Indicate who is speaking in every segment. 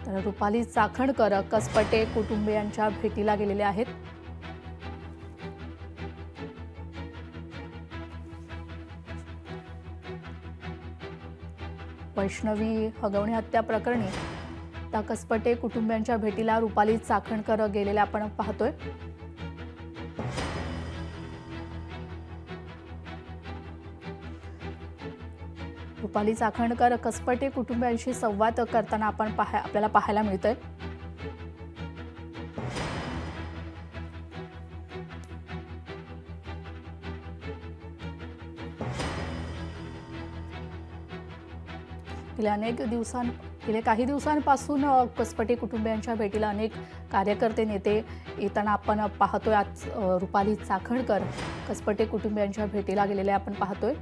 Speaker 1: तर रुपाली चाखणकर कसपटे कुटुंबियांच्या भेटीला गेलेले आहेत। वैष्णवी हगवणे हत्या प्रकरणी त्या कसपटे कुटुंबियांच्या भेटीला रुपाली चाखणकर गेलेल्या आपण पाहतोय। रुपाली चाखणकर कसपटे कुटुंबियांशी संवाद करताना आपल्याला पाहायला मिळतंय। गेल्या काही दिवसांपासून कसपटे कुटुंबियांच्या भेटीला अनेक कार्यकर्ते नेते येताना आपण पाहतोय। आज रुपाली चाखणकर कसपटे कुटुंबियांच्या भेटीला गेलेले आपण पाहतोय।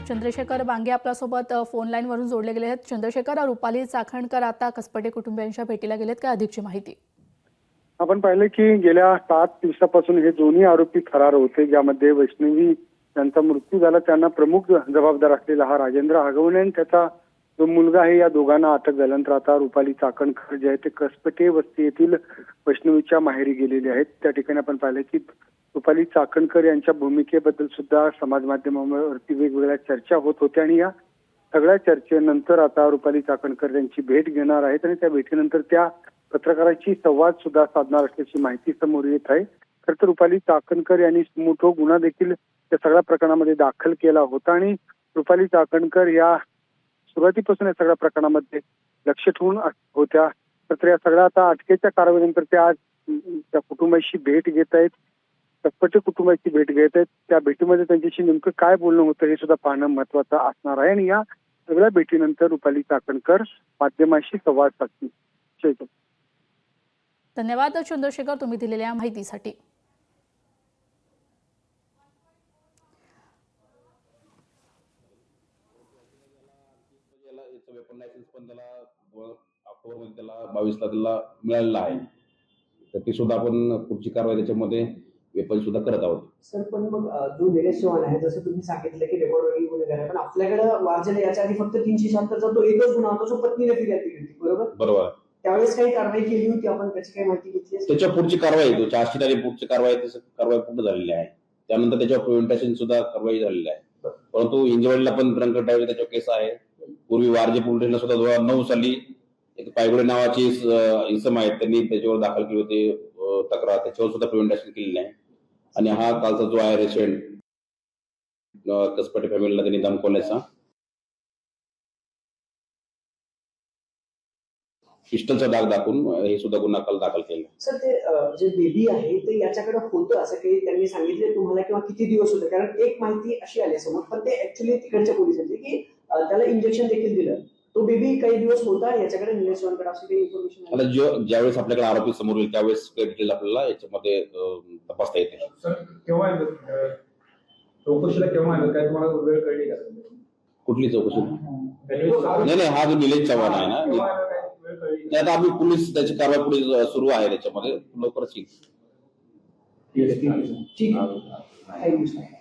Speaker 1: चंद्रशेखर बांगे आपल्यासोबत फोन लाईन वरून जोडले गेले आहेत। चंद्रशेखर, रुपाली चाखणकर आता कसपटे कुटुंबियांच्या भेटीला गेलेत का? अधिकची माहिती।
Speaker 2: आपण पाहिलं की गेल्या 7 दिवसापासून हे दोन्ही आरोपी फरार होते, ज्यामध्ये वैष्णवी यांचा मृत्यू झाला। त्यांना प्रमुख जबाबदार असलेला हा राजेंद्र हगवणे आणि त्याचा जो मुलगा आहे, या दोघांना अटक झाल्यानंतर आता रुपाली चाखणकर जे आहे ते कसपटे वस्ती येथील वैष्णवीच्या माहेरी गेलेले आहेत। त्या ठिकाणी आपण पाहिलं की रुपाली चाखणकर यांच्या भूमिकेबद्दल सुद्धा समाज माध्यमावरती वेगवेगळ्या चर्चा होत होत्या आणि या सगळ्या चर्चेनंतर आता रुपाली चाखणकर यांची भेट घेणार आहेत आणि त्या भेटीनंतर त्या पत्रकारांशी संवाद सुद्धा साधणार असल्याची माहिती समोर येत आहे। खरं तर रुपाली चाखणकर यांनी सुमोटो गुन्हा देखील या सगळ्या प्रकरणामध्ये दाखल केला होता आणि रुपाली चाखणकर या सुरुवातीपासून या सगळ्या प्रकरणामध्ये लक्ष ठेवून होत्या। तर या सगळ्या आता अटकेच्या कारवाईनंतर त्या आज त्या कुटुंबाशी भेट घेत आहेत, कसपटे कुटुंबाची भेट घेत आहेत। त्या भेटीमध्ये त्यांच्याशी नेमकं काय बोलणं होतं हे सुद्धा पाहणं महत्त्वाचं असणार आहे आणि या सगळ्या भेटीनंतर रुपाली चाखणकर माध्यमांशी संवाद साधतील।
Speaker 1: धन्यवाद चंद्रशेखर, तुम्ही दिलेल्या माहितीसाठी।
Speaker 3: वेपन लायसन्स पण त्याला ऑक्टोबरमध्ये त्याला 22 ला त्याला मिळालेला आहे। तर ती सुद्धा आपण पुढची कारवाई त्याच्यामध्ये वेपन सुद्धा करत आहोत।
Speaker 4: सर, पण मग जो निलेश चव्हाण आहे, जसं तुम्ही सांगितलं की रेकॉर्ड वगैरे गुन्हेगार आहे, पण आपल्याकडे वारजेला याच्या आधी फक्त 376 चा तो एकच गुन्हा होता जो पत्नीने फिर्याद केली होती, बरोबर? त्यावेळेस काही कारवाई केली होती आपण, त्याची काही माहिती घेतली?
Speaker 3: त्याच्या पुढची कारवाई 400 तारीख पुढची कारवाई पूर्ण झालेली आहे। त्यानंतर त्याच्यावर प्रिव्हेंटेशन सुद्धा कारवाई झालेली आहे। परंतु इंजवडीला पण रंगत डायवे त्याच्यावर केस आहे। पूर्वी वारजे पोलीस स्टेशनला सुद्धा 2009 साली एक पायगुडे नावाची इसम आहेत, त्यांनी त्याच्यावर दाखल केली होती तक्रार, त्याच्यावर सुद्धा प्रिव्हेंटेशन केलेली आहे। आणि हा कालचा जो आहे रेसिडेंट कसपटे फॅमिलीला त्यांनी धमकवल्याचा पिस्टलचा दाग दाखवून हे सुद्धा गुन्हा काल दाखल केला।
Speaker 4: सर, ते जे बेबी आहे ते याच्याकडे होतं असं काही त्यांनी सांगितले तुम्हाला, किंवा किती दिवस होते? कारण एक माहिती अशी आली समोर, पण ते ऍक्च्युअली तिकडच्या पोलिसांची की त्याला इंजेक्शन देखील दिलं, तो बेबी काही दिवस होता याच्याकडे, निलेश चव्हाणकडे, अशी काही इन्फॉर्मेशन?
Speaker 3: आता ज्यावेळेस आपल्याकडे आरोपी समोर येईल त्यावेळेस डिटेल आपल्याला याच्यामध्ये तपासता येते।
Speaker 5: सर, केव्हा चौकशीला केव्हा आलं, काय तुम्हाला वेळ कळली का?
Speaker 3: कुठली चौकशी? नाही, हा जो निलेश चव्हाण आहे ना, आता आम्ही पोलीस त्याची कारवाई पुढे सुरू आहे, त्याच्यामध्ये लवकरच येईल।
Speaker 4: ठीक आहे।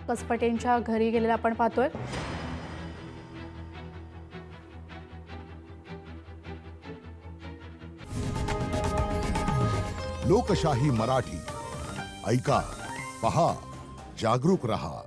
Speaker 1: कसपटेंच्या घरी गेलेला आपण पाहतोय।
Speaker 6: लोकशाही मराठी ऐका, पहा, जागरूक रहा।